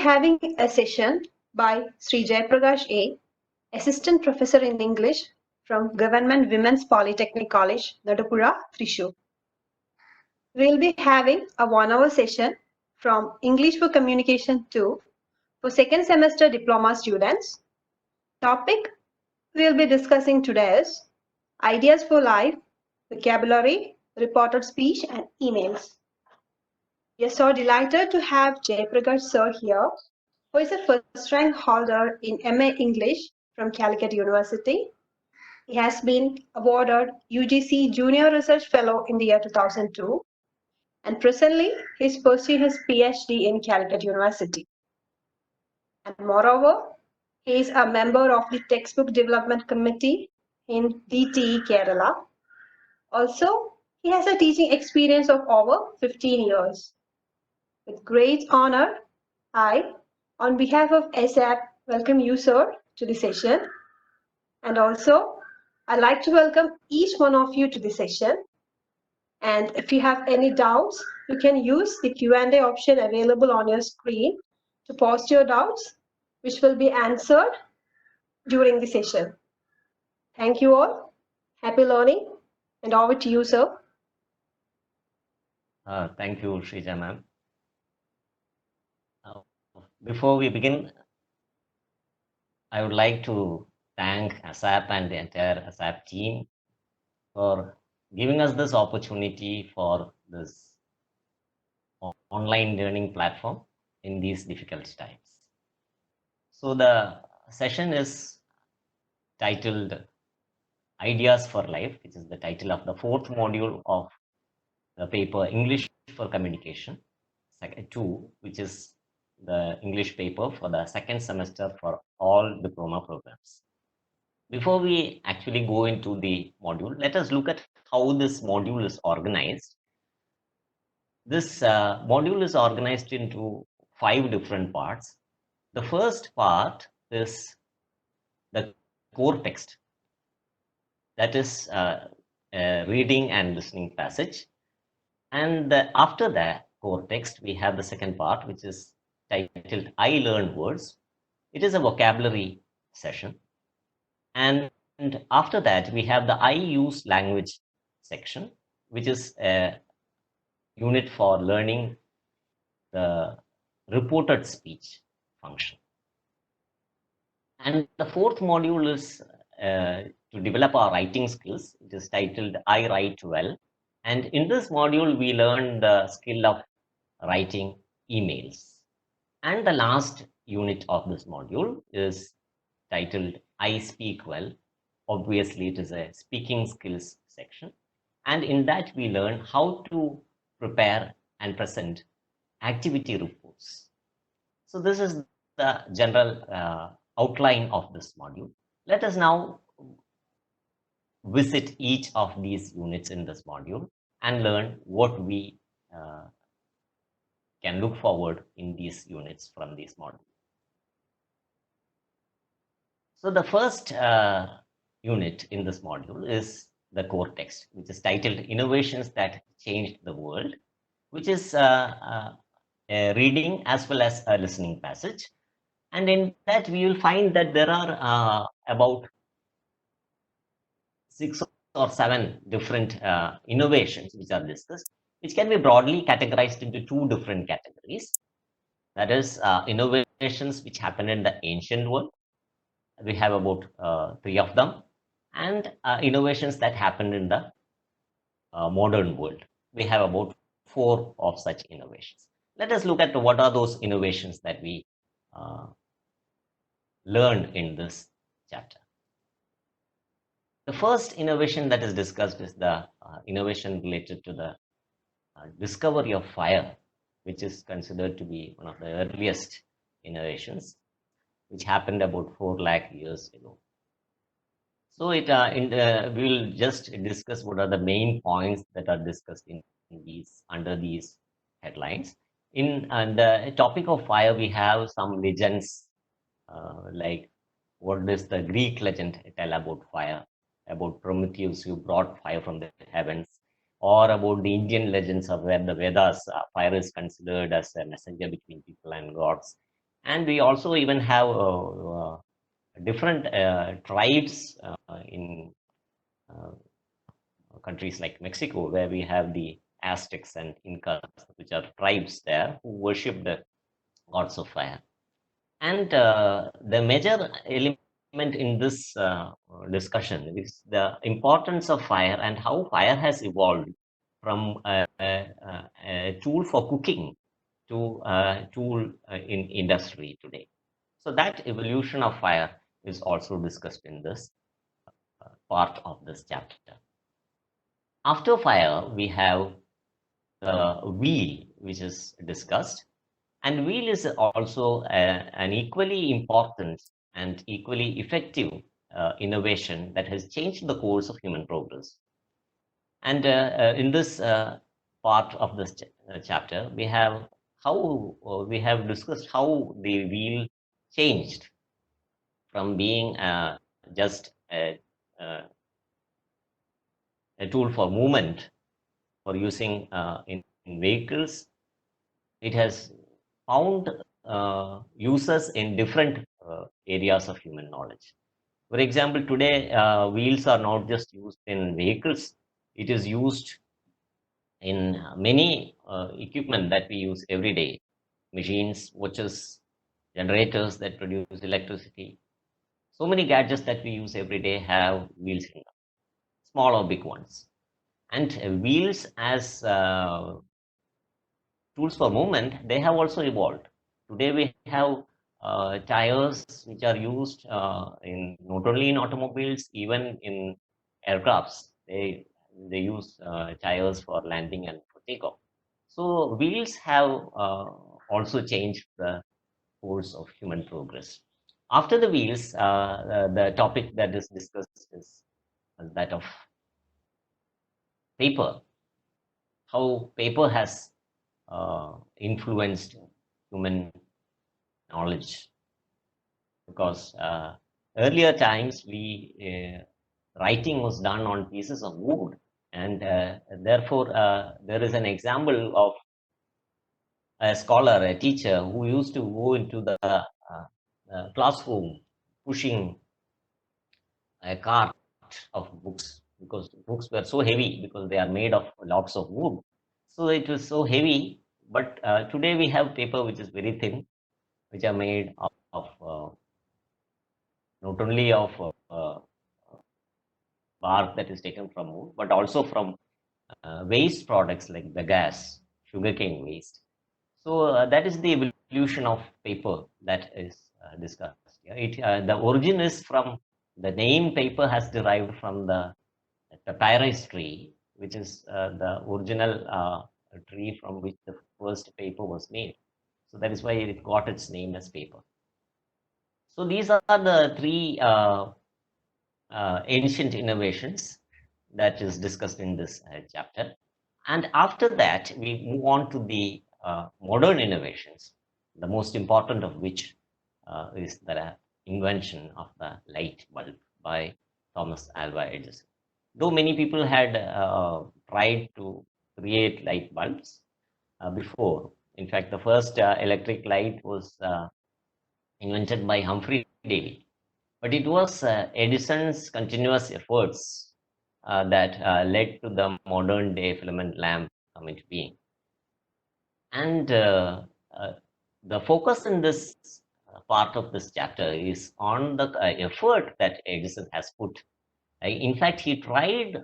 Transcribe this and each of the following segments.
having a session by Sri Jayaprakash A, Assistant Professor in English from Government Women's Polytechnic College, Nadapura, Thrissur. We'll be having a 1-hour session from English for Communication 2 for second semester diploma students. Topic we'll be discussing today is ideas for life, vocabulary, reported speech, and emails. We are so delighted to have Jayaprakash sir here, who is a first rank holder in MA English from Calicut University. He has been awarded UGC Junior Research Fellow in the year 2002, and presently he is pursuing his PhD in Calicut University. And moreover, he is a member of the Textbook Development Committee in DTE Kerala. Also, he has a teaching experience of over 15 years. With great honor, I, on behalf of 𝐴𝐶𝐴P, welcome you, sir, to the session. And also, I'd like to welcome each one of you to the session. And if you have any doubts, you can use the Q&A option available on your screen to post your doubts, which will be answered during the session. Thank you all. Happy learning. And over to you, sir. Thank you, Shrija ma'am. Before we begin, I would like to thank 𝐴𝐶𝐴P and the entire 𝐴𝐶𝐴P team for giving us this opportunity for this online learning platform in these difficult times. So the session is titled Ideas for Life, which is the title of the 4th module of the paper English for Communication 2, which is the English paper for the second semester for all diploma programs. Before we actually go into the module, let us look at how this module is organized. This module is organized into 5 different parts. The first part is the core text, that is a reading and listening passage. And after the core text, we have the second part, which is titled I Learned Words. It is a vocabulary session. And after that, we have the I Use Language section, which is a unit for learning the reported speech function. And the 4th module is to develop our writing skills. It is titled I Write Well. And in this module, we learn the skill of writing emails. And the last unit of this module is titled I Speak Well. Obviously, it is a speaking skills section. And in that, we learn how to prepare and present activity reports. So this is the general outline of this module. Let us now visit each of these units in this module and learn what we can look forward in these units from this module. So the first unit in this module is the core text, which is titled Innovations That Changed the World, which is a reading as well as a listening passage. And in that, we will find that there are about 6 or 7 different innovations which are discussed, which can be broadly categorized into 2 different categories. That is innovations which happened in the ancient world. We have about 3 of them. And innovations that happened in the modern world. We have about 4 of such innovations. Let us look at what are those innovations that we learned in this chapter. The first innovation that is discussed is the innovation related to the discovery of fire, which is considered to be one of the earliest innovations, which happened about 4 lakh years ago. So we will just discuss what are the main points that are discussed in these under these headlines. In the topic of fire, we have some legends like what does the Greek legend tell about fire, about Prometheus who brought fire from the heavens, or about the Indian legends of where the Vedas, fire is considered as a messenger between people and gods. And we also even have different tribes in countries like Mexico, where we have the Aztecs and Incas, which are tribes there who worship the gods of fire. And the major element in this discussion is the importance of fire and how fire has evolved from a tool for cooking to a tool in industry today. So that evolution of fire is also discussed in this part of this chapter. After fire, we have the wheel, which is discussed. And wheel is also an equally important and equally effective innovation that has changed the course of human progress. And in this part of this chapter, we have discussed how the wheel changed from being just a tool for movement for using in vehicles. It has found users in different areas of human knowledge. For example, today wheels are not just used in vehicles, it is used in many equipment that we use every day, machines, watches, generators that produce electricity. So many gadgets that we use every day have wheels in them, small or big ones. And wheels as tools for movement, they have also evolved. Today we have tires which are used in not only in automobiles, even in aircrafts. They use tires for landing and for takeoff. So wheels have also changed the course of human progress. After the wheels, the topic that is discussed is that of paper. How paper has influenced human knowledge, because earlier times writing was done on pieces of wood, and therefore there is an example of a scholar, a teacher, who used to go into the classroom pushing a cart of books, because books were so heavy because they are made of lots of wood. So it was so heavy, but today we have paper which is very thin, which are made of not only of bark that is taken from wood, but also from waste products like the gas, sugarcane waste. So that is the evolution of paper that is discussed. The origin is from the name paper has derived from the papyrus tree, which is the original tree from which the first paper was made. So that is why it got its name as paper. So these are the three ancient innovations that is discussed in this chapter. And after that, we move on to the modern innovations, the most important of which is the invention of the light bulb by Thomas Alva Edison. Though many people had tried to create light bulbs before, in fact, the first electric light was invented by Humphrey Davy. But it was Edison's continuous efforts that led to the modern day filament lamp come into being. And the focus in this part of this chapter is on the effort that Edison has put. In fact, he tried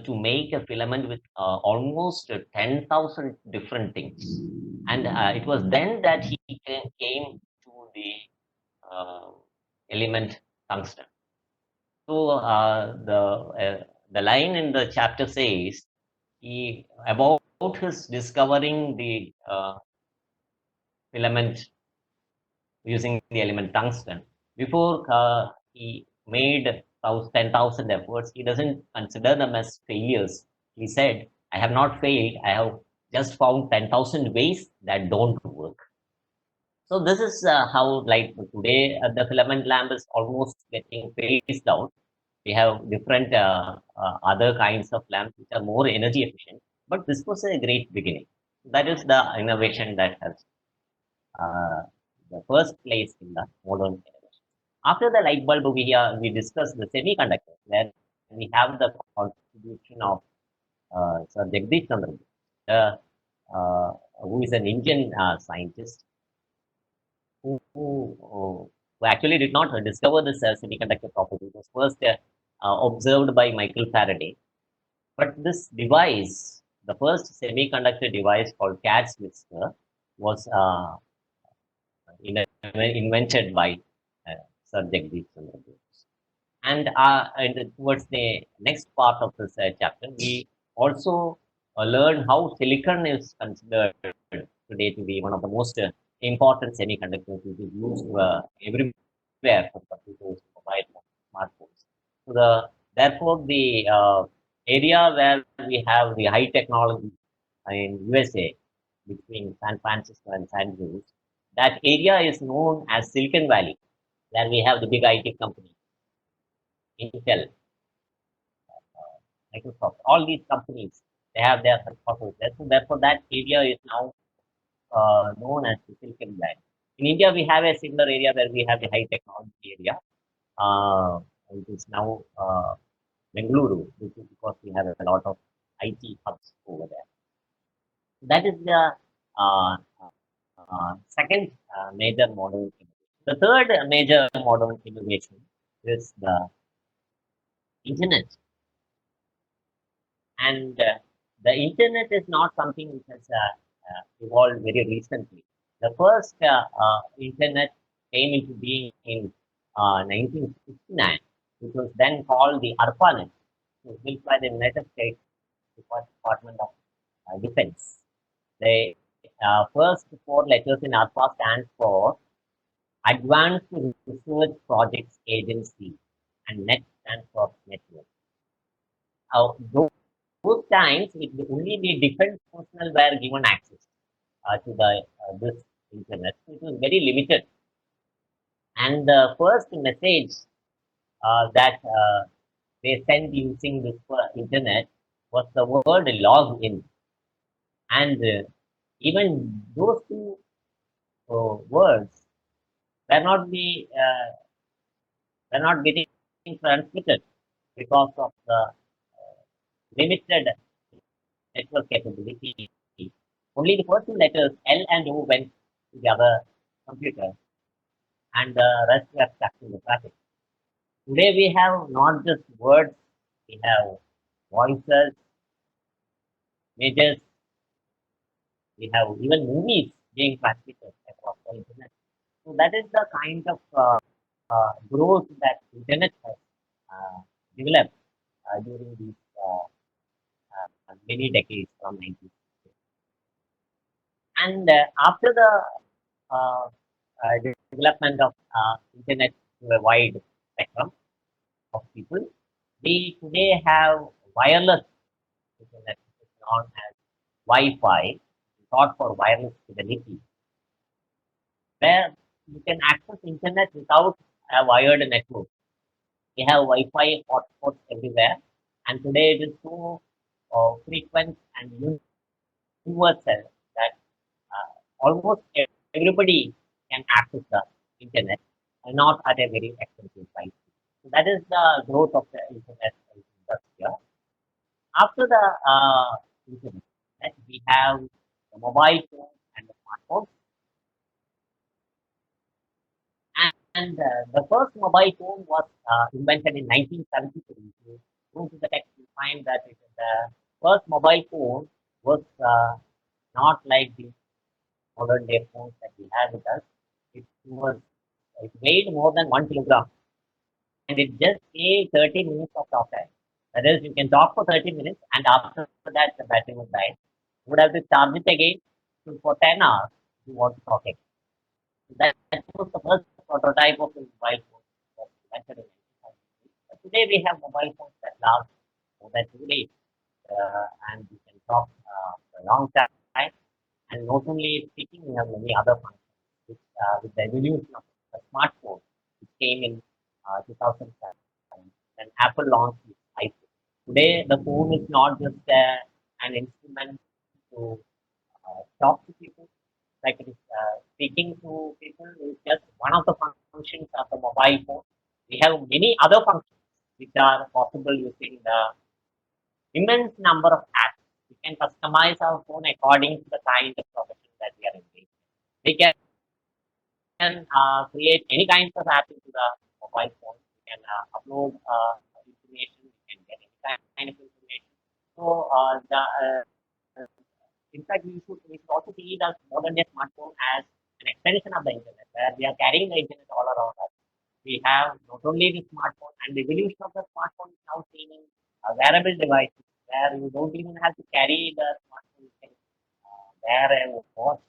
to make a filament with almost 10,000 different things. And it was then that he came to the element tungsten. So the line in the chapter says about his discovering the filament using the element tungsten. Before he made 10,000 efforts, he doesn't consider them as failures. He said, I have not failed, I have just found 10,000 ways that don't work. So this is how, like today, the filament lamp is almost getting phased out. We have different other kinds of lamps which are more energy efficient, but this was a great beginning. That is the innovation that has the first place in the modern innovation. After the light bulb, we discussed the semiconductor, where we have the contribution of Sir Jagdish Chandra, who is an Indian scientist who actually did not discover this semiconductor property. It was first observed by Michael Faraday. But this device, the first semiconductor device called 𝐶𝐬𝐻 was invented by Sir Jagdish Chandra. And towards the next part of this chapter, we also learn how silicon is considered today to be one of the most important semiconductors, which is used everywhere for computers, mobile, smartphones. So therefore, the area where we have the high technology in USA, between San Francisco and San Jose, that area is known as Silicon Valley, where we have the big IT companies, Intel, Microsoft, all these companies, they have their headquarters there. So therefore, that area is now known as the Silicon Valley. In India, we have a similar area where we have the high technology area, which is now Bengaluru, which is because we have a lot of IT hubs over there. That is the second major modern innovation. The third major modern innovation is the internet. And the internet is not something which has evolved very recently. The first internet came into being in 1969, which was then called the ARPANET. It was built by the United States Department of Defense. The first four letters in ARPA stand for Advanced Research Projects Agency, and NET stands for Network. Those times, only the defense personnel were given access to this internet. So it was very limited. And the first message that they sent using this internet was the word login. And even those two words were not getting transmitted because of the limited network capability. Only the first two letters L and O went to the other computer, and the rest were stuck in the traffic. Today we have not just words, we have voices, images, we have even movies being transmitted across the internet. So that is the kind of growth that internet has developed during these many decades from 1960s. And after the development of internet to a wide spectrum of people, we today have wireless internet, which is known as Wi-Fi, short for wireless fidelity, where you can access internet without a wired network. We have Wi-Fi hotspots everywhere, and today it is so frequent and universal that almost everybody can access the internet, and not at a very expensive price. So that is the growth of the internet industry. After the internet, we have the mobile phone and the smartphone. And the first mobile phone was invented in 1973. If you go to the text, you find that the first mobile phone was not like the modern day phones that we have with us. It weighed more than 1 kilogram, and it just gave 30 minutes of talk time. That is, you can talk for 30 minutes, and after that the battery would die. You would have to charge it again for 10 hours if you want to talk again. So that was the first prototype of the mobile phone that was invented in 1973. But today we have mobile phones that last more than 2 days, and you can talk for a long time. And not only speaking, we have many other functions. With the evolution of the smartphone, which came in 2007, and Apple launched its iPhone. Today, the phone is not just an instrument to talk to people. like it is speaking to people is just one of the functions of the mobile phone. We have many other functions which are possible using the immense number of apps. We can customize our phone according to the kind of profession that we are engaged in. We can create any kinds of app into the mobile phone. We can upload information. We can get any kind of information. So in fact, we should also see the modern day smartphone as an extension of the internet, where we are carrying the internet all around us. We have not only the smartphone, and the evolution of the smartphone is now seen in wearable devices, where you don't even have to carry the smartphone. You can wear a watch,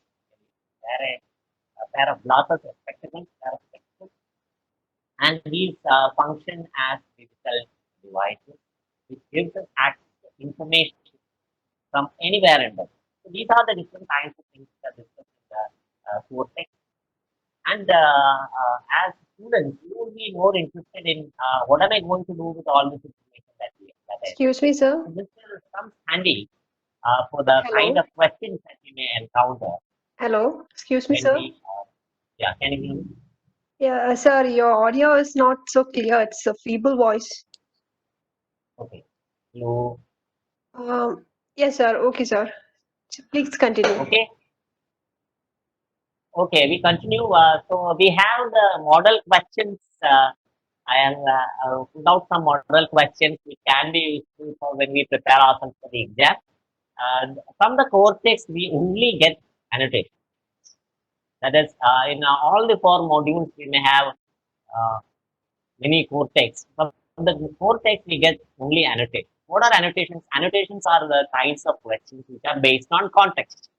wear a pair of glasses, a spectacles, pair of spectacles, and these function as digital devices, which gives us access to information from anywhere in the world. So these are the different kinds of things that are discussed in the course. And as students, you will be more interested in what am I going to do with all this information that Excuse me, sir. This comes handy for the kind of questions that we may encounter. Hello. Excuse me, sir. Yeah, can you hear me? Yeah, sir, your audio is not so clear. It's a feeble voice. Okay. You. Yes, sir. Okay, sir. Please continue. Okay. Okay, we continue. So we have the model questions. I have put out some model questions which can be useful for when we prepare ourselves for the exam. From the core text, we only get annotation. That is, in all the 4 modules, we may have many core texts. From the core text, we get only annotations. What are annotations? Annotations are the kinds of questions which are based on context.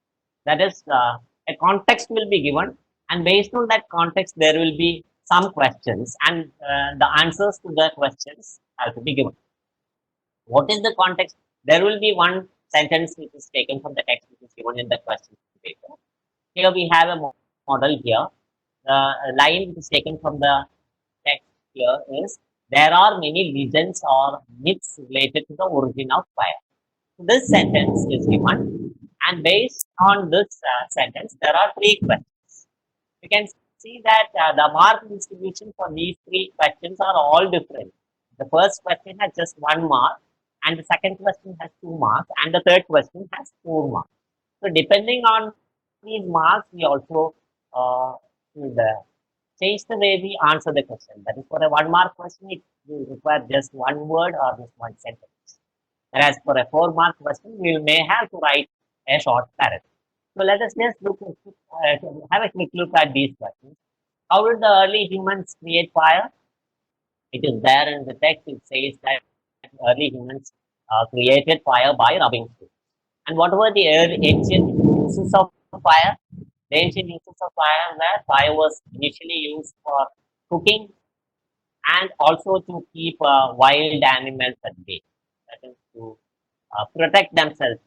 That is, a context will be given, and based on that context, there will be some questions, and the answers to the questions have to be given. What is the context? There will be one sentence which is taken from the text which is given in the question paper. Here we have a model here. The line which is taken from the text here is, there are many legends or myths related to the origin of fire. So this sentence is given, and based on this sentence, there are 3 questions. You can see that the mark distribution for these 3 questions are all different. The first question has just 1 mark, and the second question has 2 marks, and the third question has 4 marks. So depending on these marks, we also should change the way we answer the question. That is, for a 1 mark question, it will require just 1 word or just 1 sentence. Whereas for a 4 mark question, we may have to write a short paragraph. So let us just have a quick look at these questions. How did the early humans create fire? It is there in the text. It says that early humans created fire by rubbing stones. And what were the ancient uses of fire? The ancient uses of fire where fire was initially used for cooking and also to keep wild animals at bay. That is to protect themselves.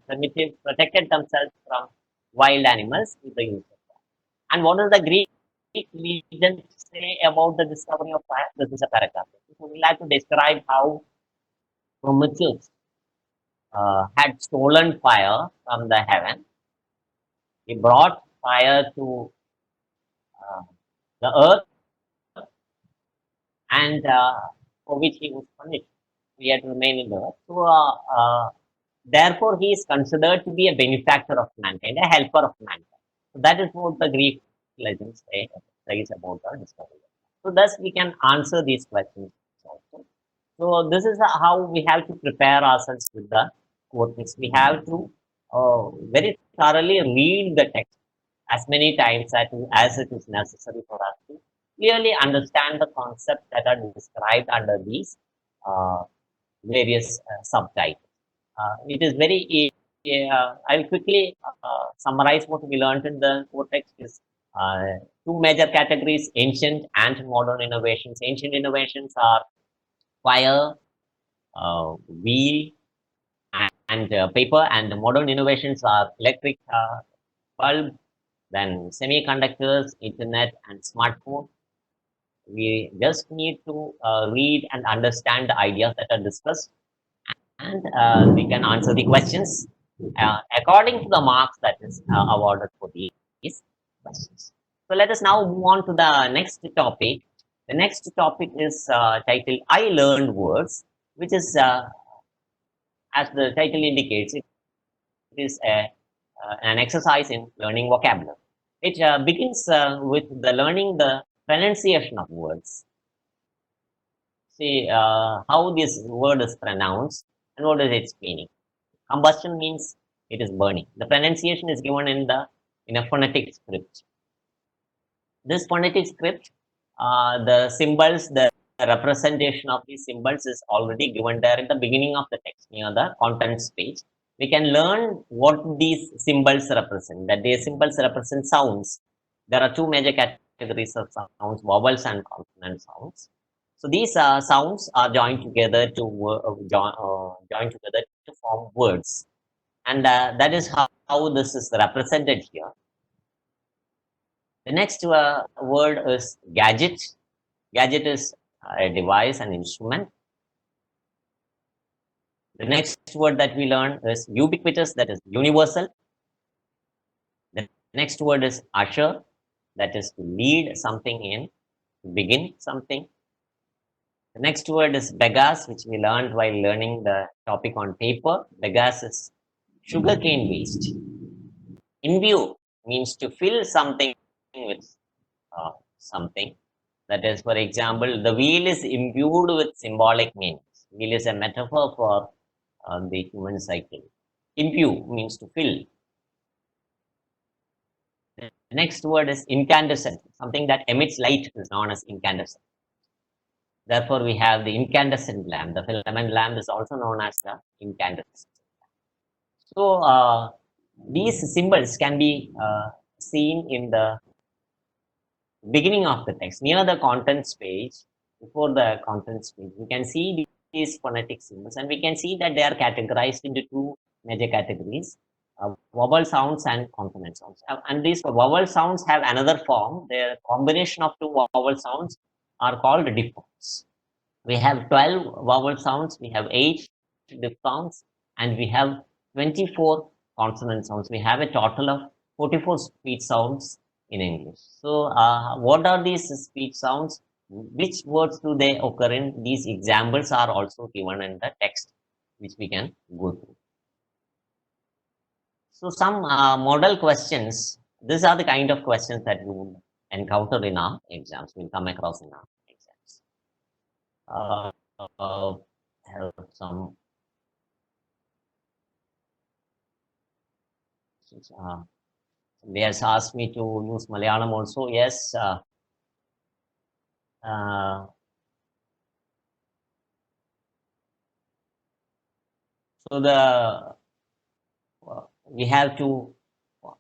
Primitives protected themselves from wild animals with the use of fire. And what does the Greek legend say about the discovery of fire? This is a paragraph. So we like to describe how Prometheus had stolen fire from the heaven. He brought fire to the earth, and for which he was punished. He had to remain in the earth. So therefore, he is considered to be a benefactor of mankind, a helper of mankind. So that is what the Greek legends says about the discovery. So thus we can answer these questions also. So this is how we have to prepare ourselves with the core text. We have to very thoroughly read the text as many times as it is necessary for us to clearly understand the concepts that are described under these various subtitles. It is very I will quickly summarize what we learned in the core text is 2 major categories, ancient and modern innovations. Ancient innovations are fire, wheel, and paper, and the modern innovations are electric bulb, then semiconductors, internet, and smartphone. We just need to read and understand the ideas that are discussed, and we can answer the questions according to the marks that is awarded for these questions. So let us now move on to the next topic. The next topic is titled I Learned Words, which is, as the title indicates, it is an exercise in learning vocabulary. It begins with the learning the pronunciation of words. See how this word is pronounced and what is its meaning. Combustion means it is burning. The pronunciation is given in a phonetic script. This phonetic script, the symbols, the representation of these symbols is already given there in the beginning of the text near the contents page. We can learn what these symbols represent. That these symbols represent sounds. There are two major categories of sounds: vowels and consonant sounds. So these sounds are joined together to form words, and that is how this is represented here. The next word is gadget. Gadget is a device, an instrument. The next word that we learn is ubiquitous, that is universal. The next word is usher, that is to lead something in, to begin something. The next word is bagasse, which we learned while learning the topic on paper. Bagasse is sugarcane waste. Imbue means to fill something with something. That is, for example, the wheel is imbued with symbolic meanings. Wheel is a metaphor for the human cycle. Imbue means to fill. The next word is incandescent. Something that emits light is known as incandescent. Therefore, we have the incandescent lamp. The filament lamp is also known as the incandescent. So, these symbols can be seen in the beginning of the text, near the contents page. Before the contents page, we can see these phonetic symbols, and we can see that they are categorized into two major categories: vowel sounds and consonant sounds. And these vowel sounds have another form. Their combination of two vowel sounds are called diphthongs. We have 12 vowel sounds, we have 8 diphthongs, and we have 24 consonant sounds. We have a total of 44 speech sounds in English. So, what are these speech sounds? Which words do they occur in? These examples are also given in the text, which we can go through. So, some model questions. These are the kind of questions that you will encounter in our exams. We'll come across in our exams. Have some. They has asked me to use Malayalam also. Yes. So we have to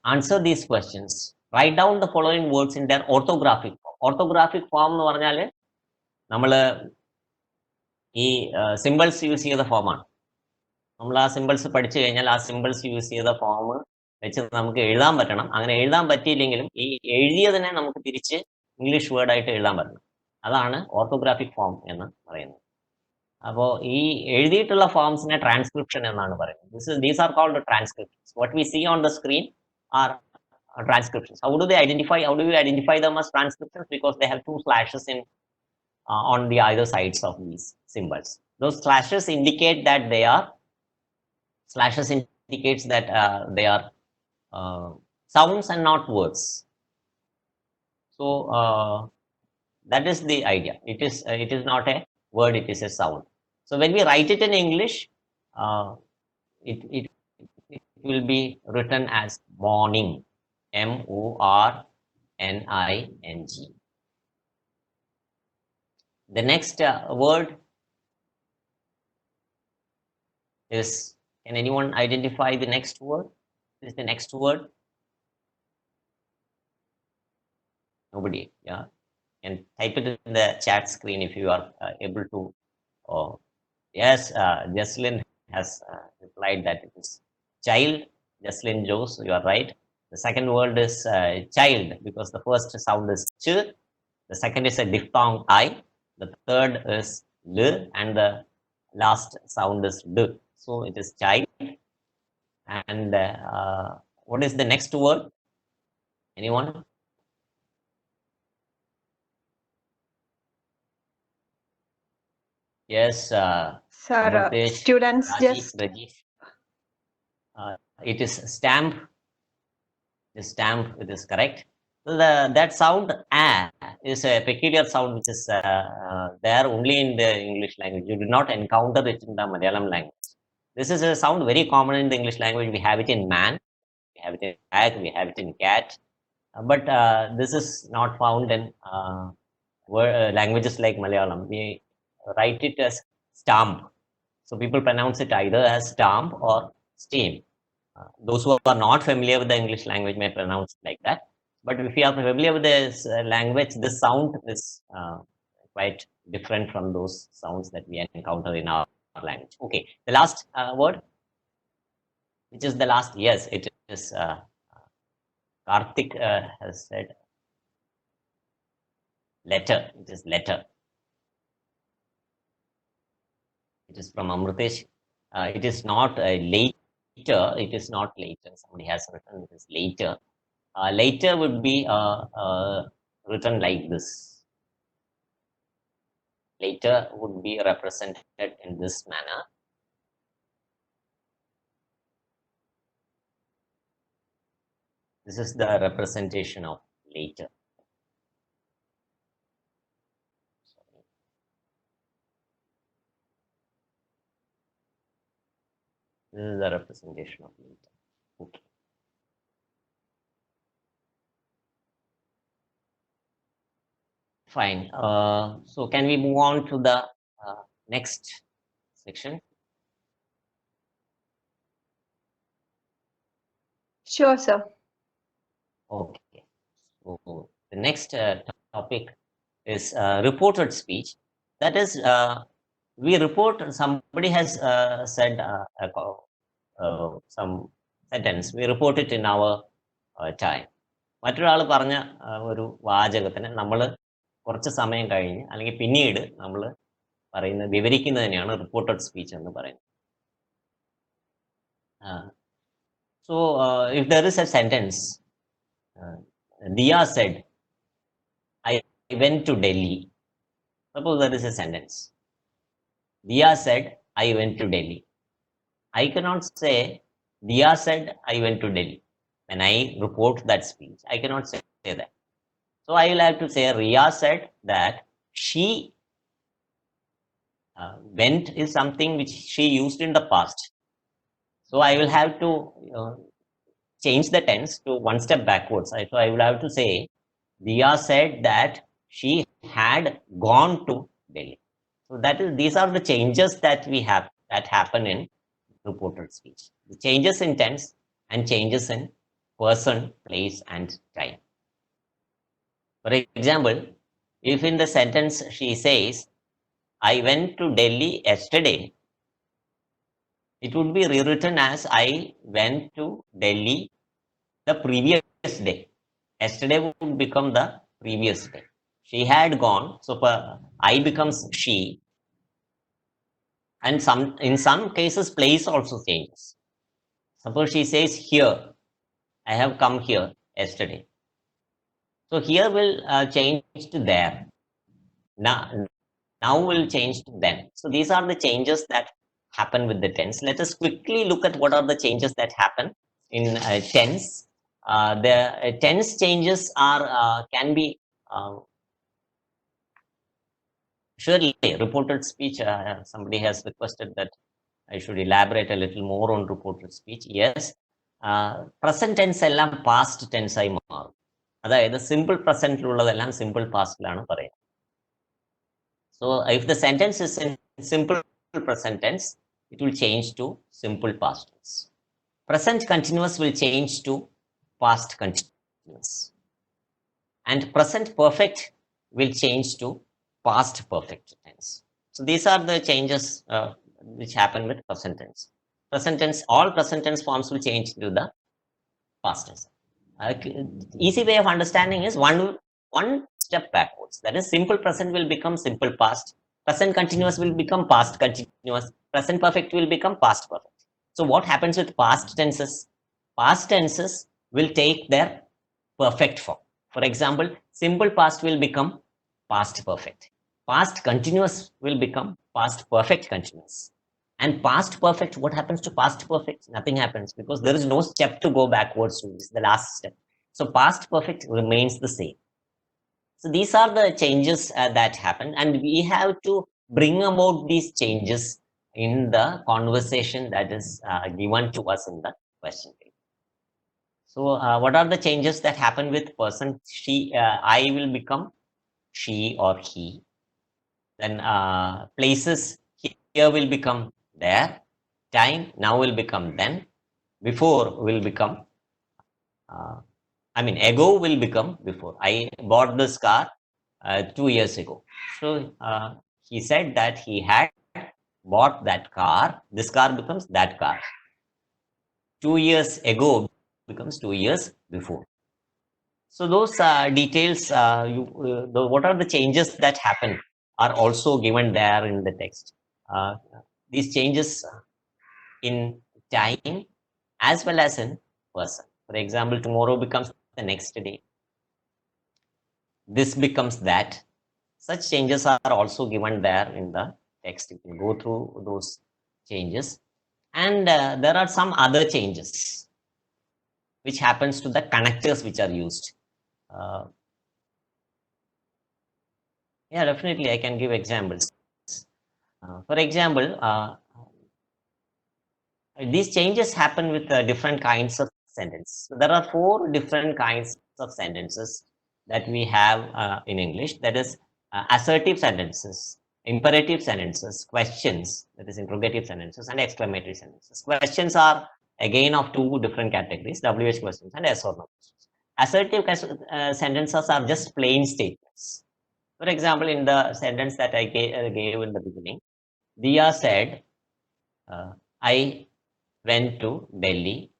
answer these questions. Write down the following words in their orthographic form. Orthographic form എന്ന് പറഞ്ഞാൽ നമ്മൾ ഈ symbols use ചെയ്ത ഫോമാണ്. നമ്മൾ ആ symbols പഠിച്ചു കഴിഞ്ഞാൽ ആ സിമ്പിൾസ് യൂസ് ചെയ്ത ഫോം വെച്ച് നമുക്ക് എഴുതാൻ പറ്റണം. അങ്ങനെ എഴുതാൻ പറ്റിയില്ലെങ്കിലും ഈ എഴുതിയതിനെ നമുക്ക് തിരിച്ച് ഇംഗ്ലീഷ് വേർഡായിട്ട് എഴുതാൻ പറ്റണം. അതാണ് ഓർത്തോഗ്രാഫിക് ഫോം എന്ന് പറയുന്നത്. അപ്പോൾ ഈ എഴുതിയിട്ടുള്ള ഫോംസിനെ ട്രാൻസ്ക്രിപ്ഷൻ എന്നാണ് പറയുന്നത്. These are called transcriptions. What we see on the screen are transcriptions. How do you identify them as transcriptions? Because they have two slashes on the either sides of these symbols. Those slashes indicates that they are sounds and not words. So that is the idea. It is not a word, it is a sound. So when we write it in English, it will be written as morning, morning. The next word is, can anyone identify the next word? What is the next word? Nobody, yeah. And type it in the chat screen if you are able to. Yes, Jesslyn has replied that it is child. Jesslyn Jose, you are right. The second word is child, because the first sound is ch, the second is a diphthong I, the third is l, and the last sound is d. So it is child. And what is the next word? Anyone? Yes, Sir, Amrutesh, students Rajiv, just Rajesh. It is stamp. The stamp, it is correct. That sound a is a peculiar sound which is there only in the English language. You do not encounter it in the Malayalam language. This is a sound very common in the English language. We have it in man, we have it in bag, we have it in cat. But this is not found in languages like Malayalam. We write it as stamp. So people pronounce it either as stamp or steam. Those who are not familiar with the English language may pronounce it like that. But if you are familiar with this language, this sound is quite different from those sounds that we encounter in our language. Okay, the last word, which is the last, yes, it is Karthik has said letter. It is letter. It is from Amrutesh. It is not later. It is not later. Somebody has written it is later. Later would be written like this. Later would be represented in this manner. This is the representation of later. This is the representation of later. Okay. Fine. So can we move on to the next section? sure, sir. Okay. So the next topic is reported speech. That is, we report, somebody has said some sentence, we report it in our time. മറ്റൊരാൾ പറഞ്ഞ ഒരു വാചകത്തിന് നമ്മൾ കുറച്ച് സമയം കഴിഞ്ഞ് അല്ലെങ്കിൽ പിന്നീട് നമ്മൾ പറയുന്ന വിവരിക്കുന്നതിനെയാണ് റിപ്പോർട്ടഡ് സ്പീച്ച് എന്ന് പറയുന്നത്. So if there is a sentence, Diya said, I went to Delhi. Suppose there is a sentence. Diya said, I went to Delhi. I cannot say, Diya said, I went to Delhi. When I report that speech, I cannot say that. So I will have to say, Riya said that she went is something which she used in the past. So I will have to change the tense to one step backwards. So I will have to say, Diya said that she had gone to Delhi. So these are the changes that we have that happen in reported speech. The changes in tense and changes in person, place, and time. For example, if in the sentence she says, I went to Delhi yesterday, it would be rewritten as I went to Delhi the previous day. Yesterday would become the previous day. She had gone, so I becomes she. And in some cases, place also changes. Suppose she says here, I have come here yesterday. So here will change to there. Now will change to then. So these are the changes that happen with the tense. Let us quickly look at what are the changes that happen in tense. The tense changes are can be surely reported speech. Somebody has requested that I should elaborate a little more on reported speech. Yes, present tense എല്ലാം past tense ആയി മാറും. അതായത് simple പ്രസന്റിലുള്ളതെല്ലാം simple പാസ്റ്റിലാണ് പറയുന്നത്. So if the sentence is in simple present tense, it will change to simple past tense. Present continuous will change to past continuous. And present perfect will change to past perfect tense. So these are the changes which happen with present tense. Present tense, all present tense forms will change to the past tense. Easy way of understanding is one step backwards. That is, simple present will become simple past. Present continuous will become past continuous. Present perfect will become past perfect. So what happens with past tenses? Past tenses will take their perfect form. For example, simple past will become past perfect. Past continuous will become past perfect continuous. And past perfect, what happens to past perfect? Nothing happens, because there is no step to go backwards to. This is the last step. So past perfect remains the same. So these are the changes that happen, and we have to bring about these changes in the conversation that is given to us in the question paper. So what are the changes that happen with person? I will become she or he. Then places, here will become there. Time, now will become then. Before will become, ago will become before. I bought this car 2 years ago. So he said that he had bought that car. This car becomes that car. 2 years ago becomes 2 years before. So those details, what are the changes that happen are also given there in the text. These changes in time as well as in person. For example, tomorrow becomes the next day. This becomes that. Such changes are also given there in the text. You can go through those changes. And there are some other changes which happens to the connectors which are used. Yeah, definitely I can give examples. For example, these changes happen with different kinds of sentences. So there are 4 different kinds of sentences that we have in English. That is assertive sentences, imperative sentences, questions, that is interrogative sentences, and exclamatory sentences. Questions are again of 2 different categories, WH questions and yes or no questions. Assertive sentences are just plain statements. For example, in the sentence that I gave in the beginning, Diya said, I went to Delhi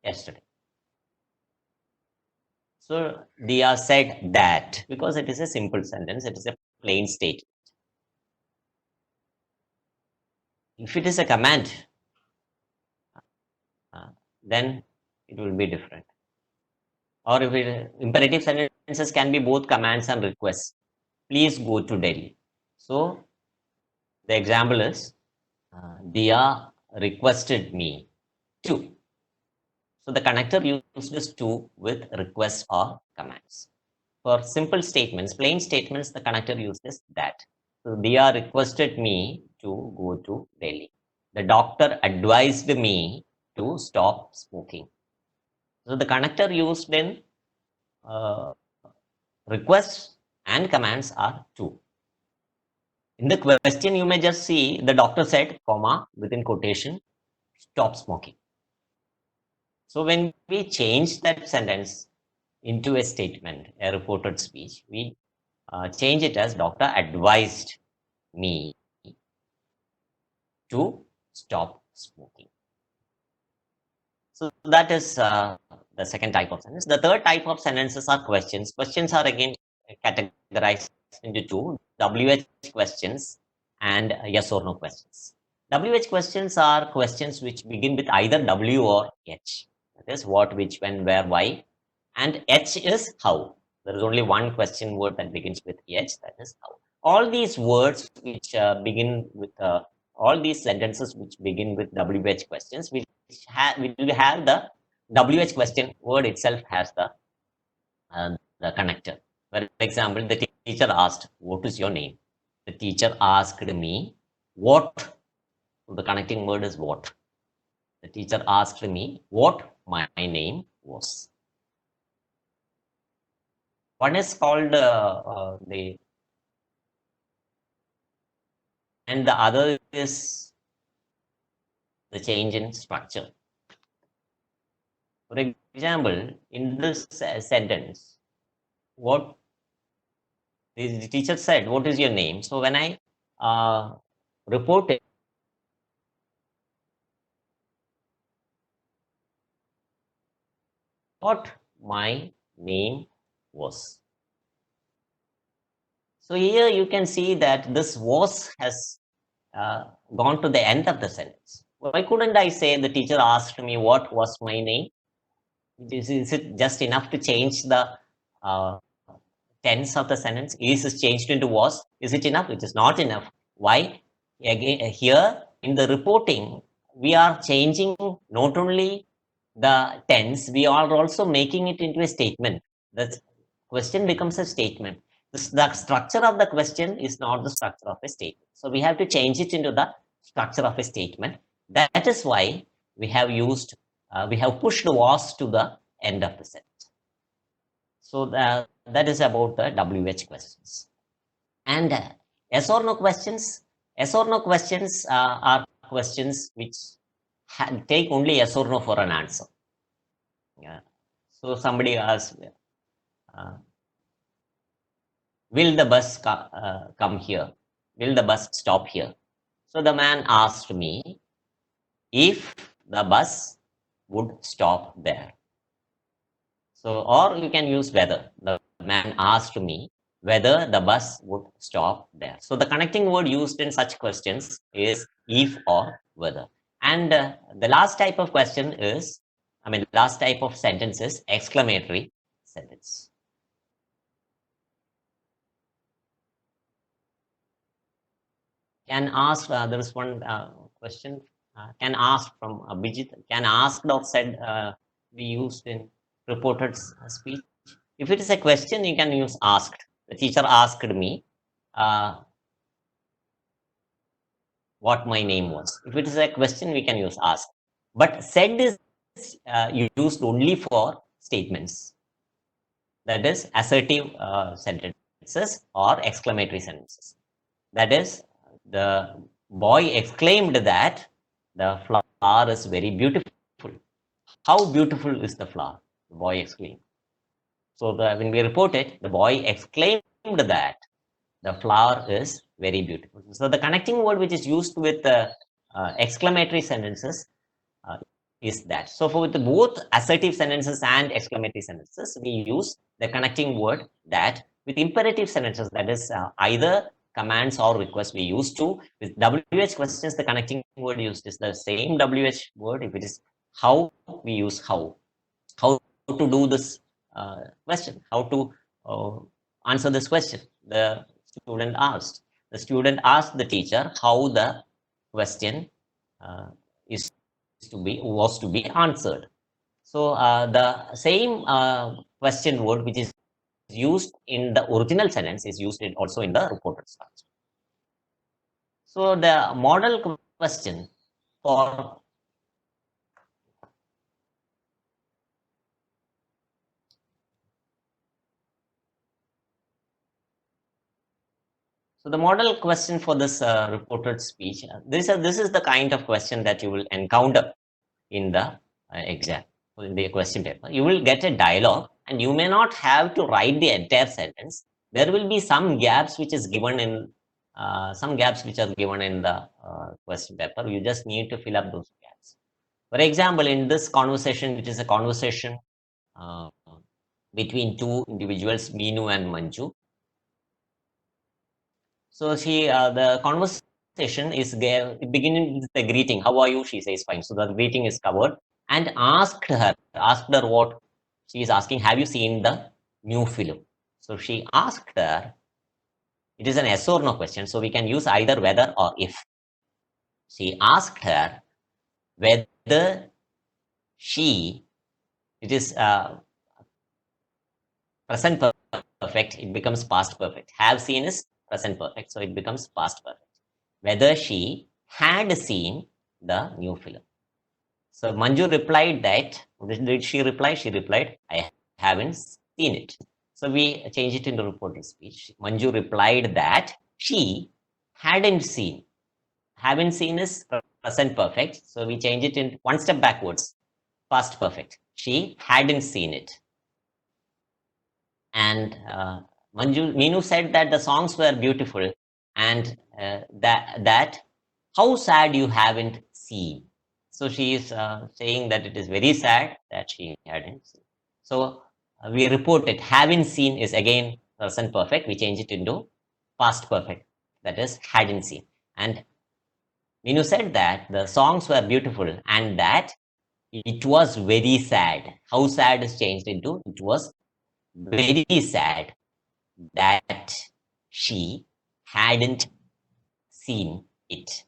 yesterday. So Diya said that, because it is a simple sentence, it is a plain statement. If it is a command, then it will be different. Or if imperative sentences can be both commands and requests. Please go to Delhi. So the example is, Diya requested me to. So the connector uses to with requests or commands. For simple statements, plain statements, the connector uses that. So Diya requested me to go to Delhi. The doctor advised me to stop smoking. So the connector used in requests and commands are to. In the question, you may just see the doctor said, comma, within quotation, stop smoking. So when we change that sentence into a statement, a reported speech, we change it as doctor advised me to stop smoking. So that is the second type of sentence. The third type of sentences are questions. Questions are again categorized into 2, WH questions and yes or no questions. WH questions are questions which begin with either W or H. That is what, which, when, where, why. And H is how. There is only one question word that begins with H, that is how. All these words which begin with, all these sentences which begin with WH questions, will have the WH question word itself has the connector. For example, the teacher asked, what is your name? The teacher asked me, what? So the connecting word is what. The teacher asked me what my name was. One is called and the other is the change in structure. For example, in this sentence, what the teacher said, what is your name? So when I reported what my name was. So here you can see that this was has gone to the end of the sentence. Why couldn't I say the teacher asked me what was my name? Is it just enough to change the tense of the sentence? Is it changed into was? Is it enough? It is not enough. Why? Again, here in the reporting, we are changing not only the tense, we are also making it into a statement. The question becomes a statement. The structure of the question is not the structure of a statement. So we have to change it into the structure of a statement. That is why we have used, we have pushed was to the end of the sentence. So that is about the WH questions. And yes or no questions. Yes or no questions are questions which take only yes or no for an answer. Yeah. So somebody asks, will the bus come here? Will the bus stop here? So the man asked me if the bus would stop there. So, or you can use whether. The man asked me whether the bus would stop there. So the connecting word used in such questions is if or whether. And the last type of question is, last type of sentence is exclamatory sentence. Can ask, there is one question, can ask from Abhijit, can asked or said be used in reported speech. If it is a question, you can use asked. The teacher asked me what my name was. If it is a question, we can use ask. But said is used only for statements. That is assertive sentences or exclamatory sentences. That is, the boy exclaimed that the flower is very beautiful. How beautiful is the flower? The boy exclaimed. So when we report it, the boy exclaimed that the flower is very beautiful. So the connecting word which is used with the exclamatory sentences is that. So for both assertive sentences and exclamatory sentences, we use the connecting word that. With imperative sentences, that is either commands or requests, we use to. With WH questions, the connecting word used is the same WH word. If it is how, we use how. How to do this question, how to answer this question. The student asked. The student asked the teacher how the question was to be answered. So the same question word which is used in the original sentence is used also in the reported structure. So the model question for the model question for this reported speech, this is the kind of question that you will encounter in the exam, in the question paper. You will get a dialogue and you may not have to write the entire sentence. There will be some gaps which is given in the question paper. You just need to fill up those gaps. For example, in this conversation, which is a conversation between two individuals, Meenu and Manju. So the conversation is beginning with the greeting. How are you? She says fine. So the greeting is covered, and asked her what she is asking. Have you seen the new film? So she asked her. It is an yes or no question, so we can use either whether or if. She asked her whether she. It is present perfect. It becomes past perfect. Have seen is present perfect, so it becomes past perfect. Whether she had seen the new film. So Manju replied that, did she reply? She replied, I haven't seen it. So we change it into reported speech. Manju replied that she hadn't seen. Haven't seen is present perfect. So we change it in one step backwards, past perfect. She hadn't seen it. And Meenu said that the songs were beautiful and that how sad you haven't seen. So she is saying that it is very sad that she hadn't seen. So we report it. Haven't seen is again present perfect. We change it into past perfect. That is hadn't seen. And Meenu said that the songs were beautiful and that It was very sad. How sad is changed into it was very sad that she hadn't seen it.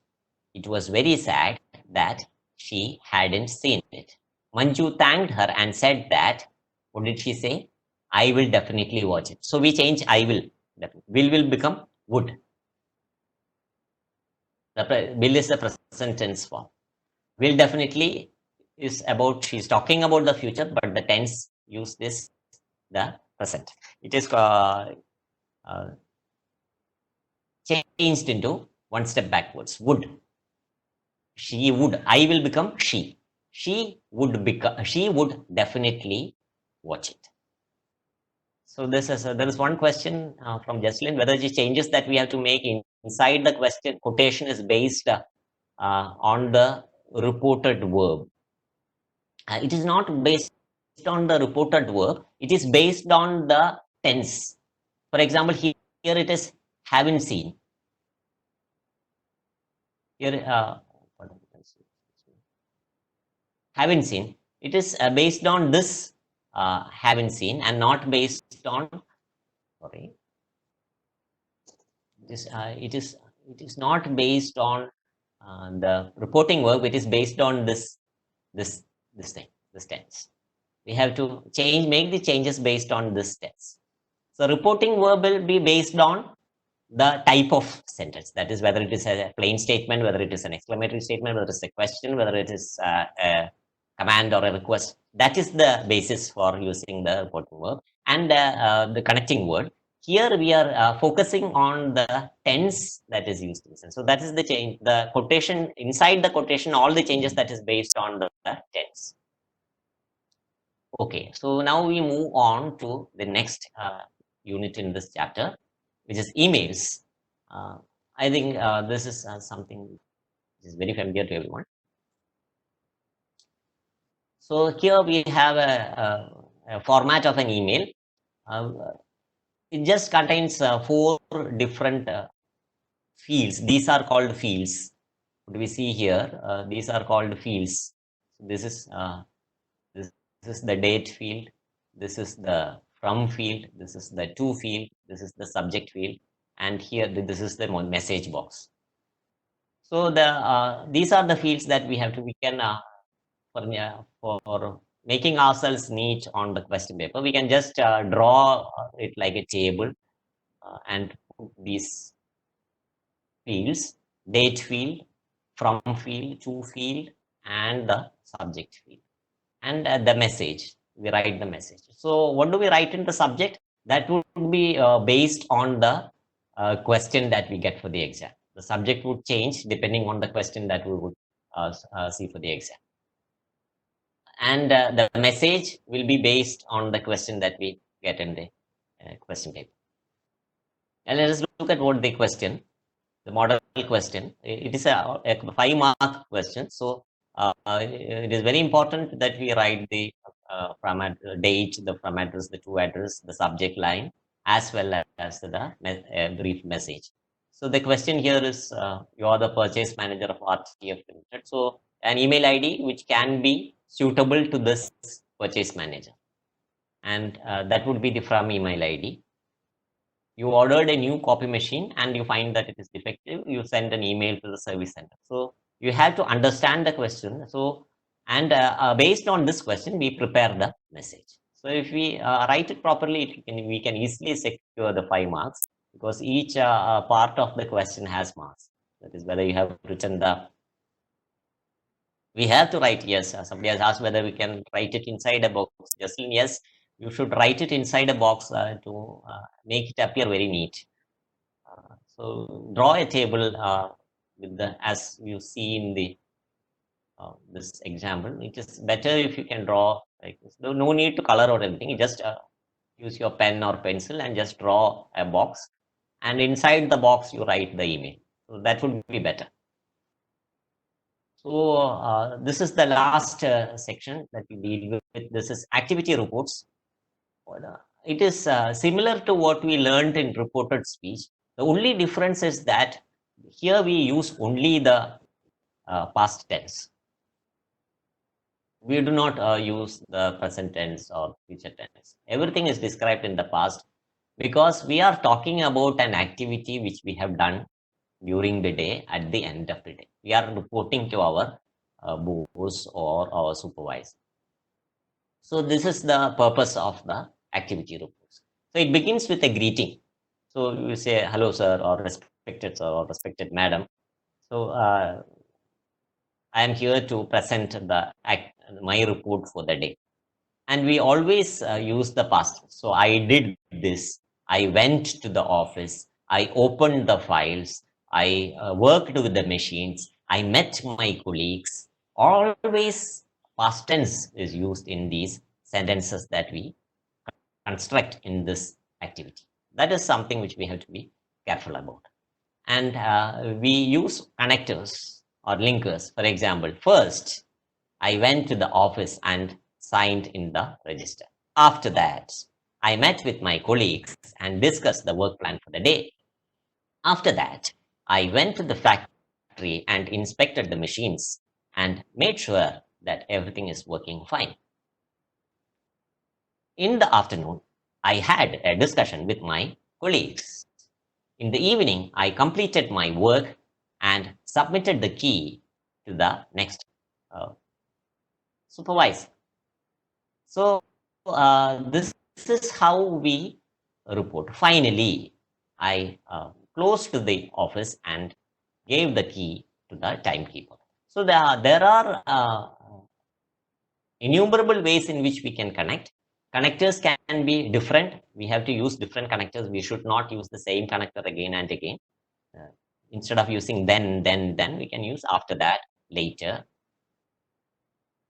It was very sad that she hadn't seen it. Manju thanked her and said that, what did she say? I will definitely watch it. So we change I will. Will become would. The will is the present tense form. Will definitely is about, she's talking about the future, but the tense use this, the present. It is changed into one step backwards. Would. She would. I will become she. She would become. She would definitely watch it. So this is there is one question from Jocelyn, whether the changes that we have to make inside the question quotation is based on the reported verb. It is not based on the reported verb. It is based on the tense. For example, here it is haven't seen. Here haven't seen. It is based on this haven't seen and not based on, sorry, it is not based on the reporting verb. It is based on this thing, this tense. We have to make the changes based on this tense. So reporting verb will be based on the type of sentence, that is whether it is a plain statement, whether it is an exclamatory statement, whether it is a question, whether it is a command or a request. That is the basis for using the reporting verb. And the connecting word, here we are focusing on the tense that is used in sentence. So that is the change, the quotation, inside the quotation, all the changes that is based on the tense. Okay, so now we move on to the next unit in this chapter, which is emails. I think this is something which is very familiar to everyone. So here we have a format of an email. It just contains 4 different fields. These are called fields. What do we see here? These are called fields. This is the date field. This is the from field. This is the to field. This is the subject field. And here this is the message box. So these are the fields that we have to, we can for making ourselves neat on the question paper, we can just draw it like a table and put these fields: date field, from field, to field, and the subject field, and the message. We write the message. So what do we write in the subject? That would be based on the question that we get for the exam. The subject would change depending on the question that we would see for the exam. And the message will be based on the question that we get in the question paper. And let us look at what the question, the model question. It is a 5-mark question. So it is very important that we write the from date, the from address, the to address, the subject line, as well as the brief message. So the question here is, you are the purchase manager of RTF Limited. So an email ID which can be suitable to this purchase manager, and that would be the from email ID. You ordered a new copy machine and you find that it is defective. You send an email to the service center. So you have to understand the question. So, and based on this question, we prepare the message. So if we write it properly, we can easily secure the 5 marks, because each part of the question has marks. That is whether you have written the, we have to write, yes, somebody has asked whether we can write it inside a box. Jocelyn, yes, you should write it inside a box to make it appear very neat. So draw a table with the, as you see in the this example. It is better if you can draw like this. No need to color or anything. You just use your pen or pencil and just draw a box, and inside the box you write the email. So that would be better. So this is the last section that we deal with. This is activity reports. It is similar to what we learned in reported speech. The only difference is that here we use only the past tense. we do not use the present tense or future tense. Everything is described in the past because we are talking about an activity which we have done during the day at the end of the day. We are reporting to our boss or our supervisor. So this is the purpose of the activity reports. So it begins with a greeting. So you say, hello, sir, or respected sir, or respected madam. So I am here to present my report for the day. And we always use the past. So I did this. I went to the office. I opened the files. I worked with the machines. I met my colleagues. Always past tense is used in these sentences that we construct in this activity. That is something which we have to be careful about. And we use connectors or linkers. For example, first, I went to the office and signed in the register. After that, I met with my colleagues and discussed the work plan for the day. After that, I went to the factory and inspected the machines and made sure that everything is working fine. In the afternoon, I had a discussion with my colleagues. In the evening, I completed my work and submitted the key to the next supervisor. So this is how we report. Finally, I closed the office and gave the key to the timekeeper. So there are innumerable ways in which we can connect. Connectors can be different. We have to use different connectors. We should not use the same connector again and again. Instead of using then, we can use after that, later,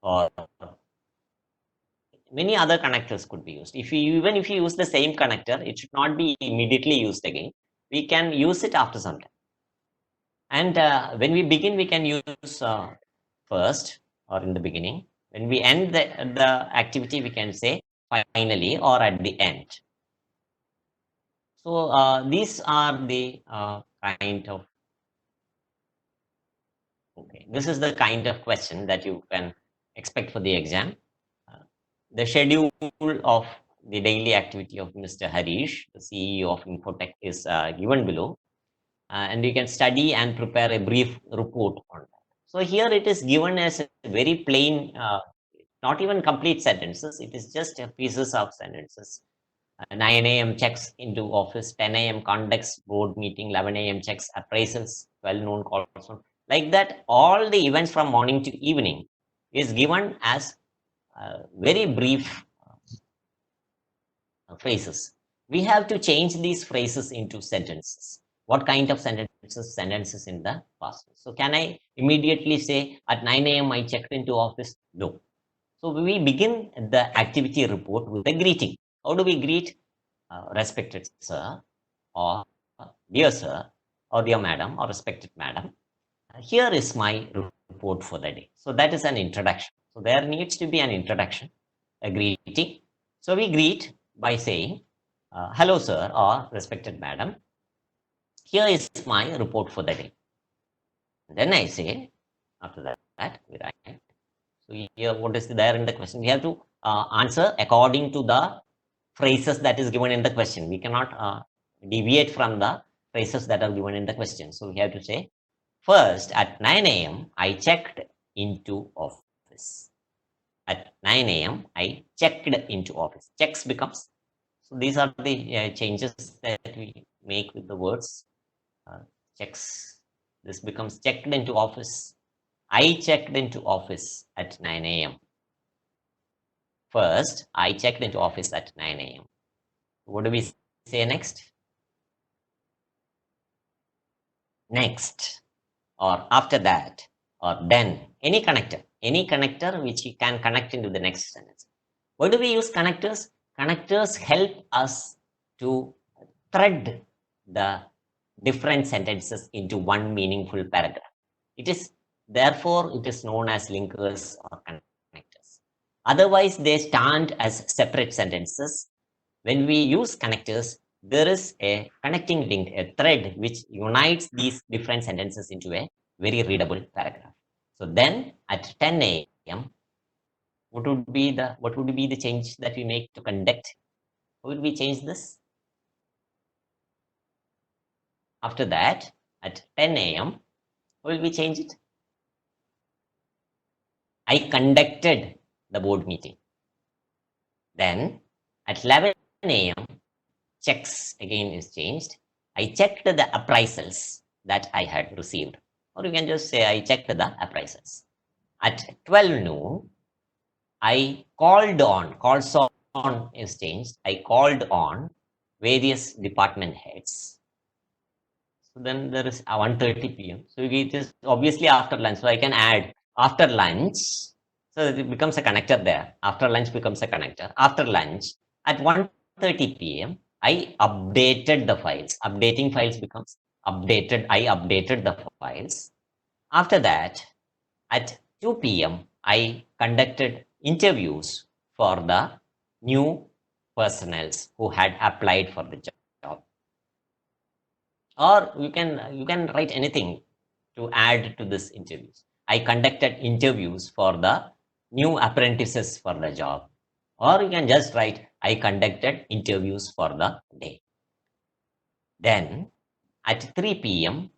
or many other connectors could be used. Even if you use the same connector, it should not be immediately used again. We can use it after some time. And when we begin, we can use first or in the beginning. When we end the activity, we can say finally or at the end. So these are the kind of, okay, this is the kind of question that you can expect for the exam. The schedule of the daily activity of Mr. Harish, the CEO of Infotech, is given below. And you can study and prepare a brief report on that. So here it is given as a very plain, not even complete sentences. It is just pieces of sentences. 9 a.m. checks into office, 10 a.m. conducts board meeting, 11 a.m. checks appraisals, 12 noon calls. Like that, all the events from morning to evening is given as very brief phrases. We have to change these phrases into sentences. What kind of sentences? Sentences in the past. So can I immediately say at 9 a.m. I checked into office? No. So we begin the activity report with a greeting. How do we greet? Respected sir, or dear sir, or dear madam, or respected madam. Here is my report for the day. So that is an introduction. So there needs to be an introduction, a greeting. So we greet by saying, hello sir, or respected madam. Here is my report for the day. And then I say, after that, we write. So here, what is there in the question? We have to answer according to the phrases that is given in the question. We cannot deviate from the phrases that are given in the question. So we have to say, first, at 9 a.m., I checked into office. At 9 a.m., I checked into office. Checks becomes. So these are the changes that we make with the words. Checks. This becomes checked into office. I checked into office at 9 a.m. First, I checked into office at 9 a.m. What do we say next? Next, or after that, or then. Any connector which you can connect into the next sentence. Why do we use connectors? Connectors help us to thread the different sentences into one meaningful paragraph. Therefore, it is known as linkers or connectors. Otherwise, they stand as separate sentences. When we use connectors, there is a connecting link, a thread which unites these different sentences into a very readable paragraph. So then at 10 a.m., what would be the change that we make to conduct? How will we change this? After that, at 10 a.m., how will we change it? I conducted the board meeting. Then at 11 a.m., checks again is changed. I checked the appraisals that I had received. Or you can just say I checked the appraisals. At 12 noon, I called on is changed. I called on various department heads. So then there is 1:30 p.m. So it is obviously after lunch. So I can add after lunch. So it becomes a connector there. After lunch becomes a connector. After lunch at 1:30 p.m. I updated the files. Updating files becomes updated. I updated the files. After that, at 2 p.m., I conducted interviews for the new personnels who had applied for the job. Or you can write anything to add to this interviews. I conducted interviews for the new apprentices for the job. Or you can just write, I conducted interviews for the day. Then at 3 p.m.,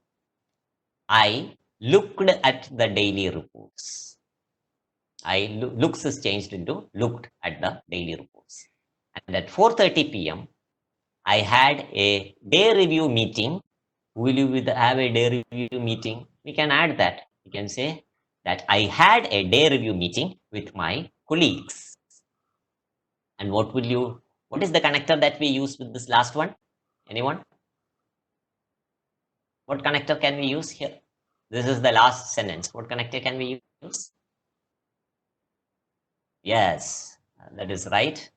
I looked at the daily reports. Looks is changed into looked at the daily reports. And at 4:30 p.m., I had a day review meeting. Will you have a day review meeting? We can add that. We can say that I had a day review meeting with my colleagues. And what is the connector that we use with this last one? Anyone? What connector can we use here? This is the last sentence. What connector can we use? Yes, that is right.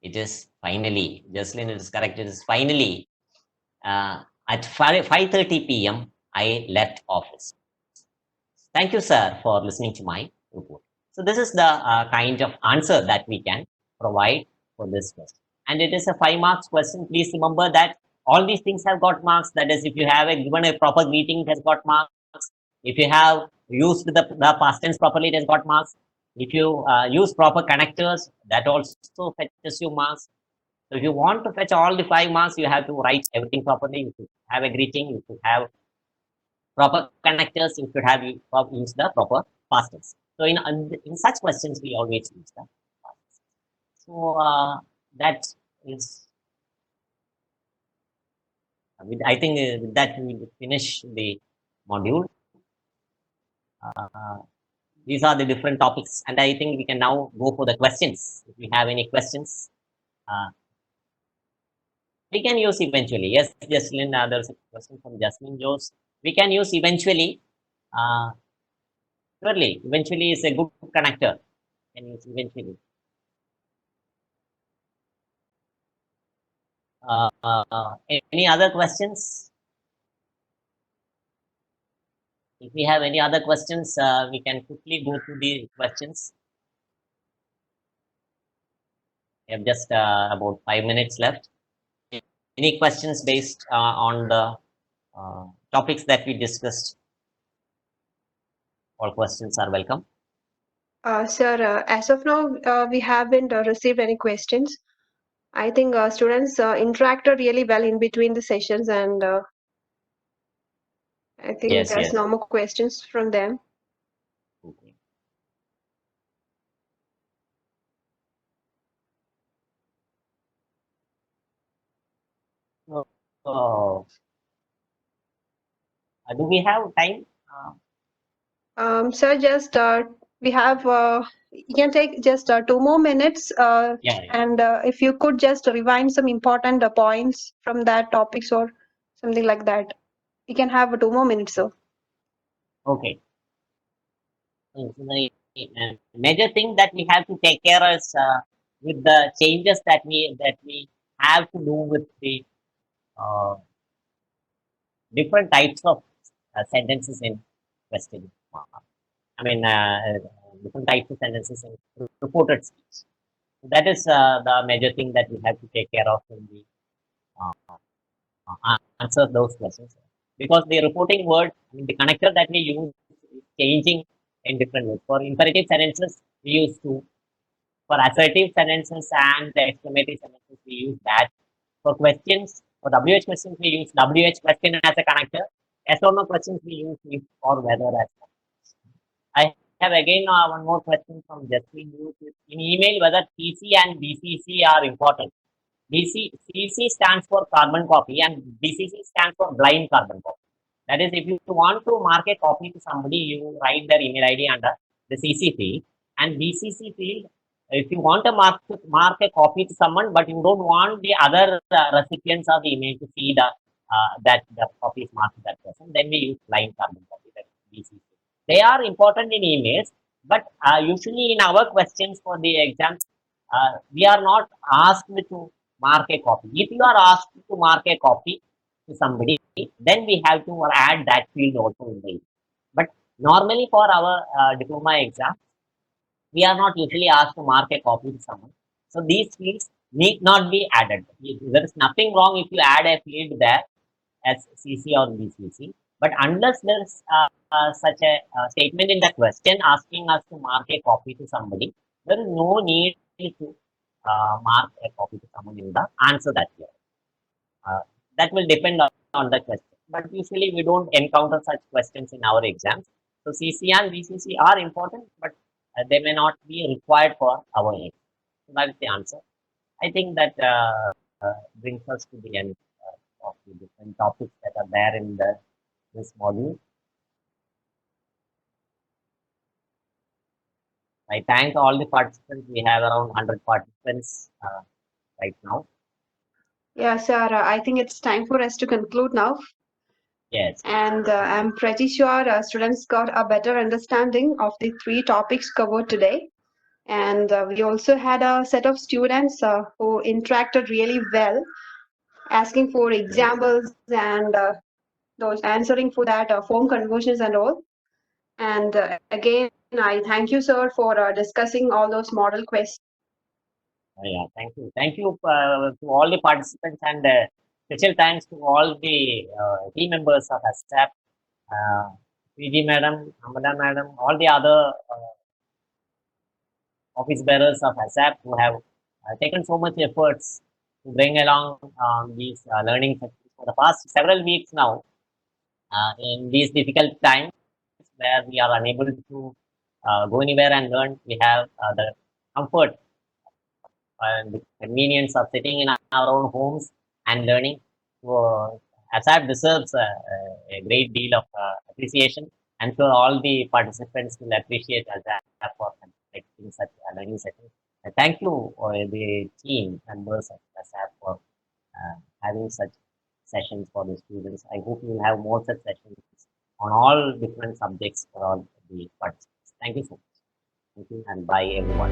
It is finally. Jocelyn, it is correct. It is finally. At 5:30 p.m., I left office. Thank you, sir, for listening to my report. So this is the kind of answer that we can provide for this question. And it is a 5 marks question. Please remember that all these things have got marks. That is, if you have given a proper greeting, it has got marks. If you have used the past tense properly, it has got marks. If you use proper connectors, that also fetches you marks. So if you want to fetch all the 5 marks, you have to write everything properly. You should have a greeting. You should have proper connectors. You should have use the proper past tense. So in such questions, we always use the past tense. So that is. I think with that we will finish the module. These are the different topics, and I think we can now go for the questions. If we have any questions, we can use eventually. Yes, Jocelyn, there's a question from Jasmine Jose. We can use eventually. Surely, eventually is a good connector. Can use eventually. Any other questions? If we have any other questions, we can quickly go through the questions. We have just about 5 minutes left. Any questions based on the topics that we discussed? All questions are welcome. Sir, as of now, we haven't received any questions. I think students interacted really well in between the sessions, and I think there's no more questions from them. Okay. Do we have time? Sir, just we have you can take just 2 more minutes, and if you could just rewind some important points from that topics or something like that, you can have 2 more minutes, sir. Okay. So the major thing that we have to take care is with the changes that we have to do with the different types of sentences in question. I mean, different types of sentences in reported speech. So that is the major thing that we have to take care of when we answer those questions. Because the reporting word, I mean, the connector that we use is changing in different ways. For imperative sentences, we use to. For assertive sentences and the exclamative sentences, we use that. For questions, for WH questions, we use WH question as a connector. Yes or no questions, we use if or whether as a I have again one more question from Justin. In email, whether CC and BCC are important. CC stands for carbon copy and BCC stands for blind carbon copy. That is, if you want to mark a copy to somebody, you write their email ID under the CC field, and BCC field, if you want to mark a copy to someone, but you don't want the other recipients of the email to see that the copy is marked to that person, then we use blind carbon copy, that BCC. They are important in emails, but usually in our questions for the exam, we are not asked to mark a copy. If you are asked to mark a copy to somebody, then we have to add that field also in the email. But normally for our diploma exam, we are not usually asked to mark a copy to someone. So these fields need not be added. There is nothing wrong if you add a field there as CC or BCC. But unless there is such a statement in the question asking us to mark a copy to somebody, there is no need to mark a copy to someone in the answer that we have. That will depend on the question. But usually we don't encounter such questions in our exams. So CC and BCC are important, but they may not be required for our aim. So that is the answer. I think that brings us to the end of the different topics that are there in this module. I thank all the participants. We have around 100 participants right now. Yeah, sir, I think it's time for us to conclude now. Yes. And I'm pretty sure students got a better understanding of the 3 topics covered today. And we also had a set of students who interacted really well, asking for examples and those answering for that form conversions and all. And again, I thank you, sir, for discussing all those model questions. Yeah, thank you. Thank you to all the participants, and special thanks to all the team members of ASAP, PG madam, Amada madam, all the other office bearers of ASAP who have taken so much efforts to bring along these learning sessions for the past several weeks now. In these difficult times where we are unable to go anywhere and learn, we have the comfort and the convenience of sitting in our own homes and learning. So, ASAP deserves a great deal of appreciation. I'm sure all the participants will appreciate ASAP for conducting such learning sessions. Thank you, the team members of ASAP, for having such sessions for the students. I hope you will have more such sessions on all different subjects for all the participants. Thank you so much. Thank you, and bye everyone.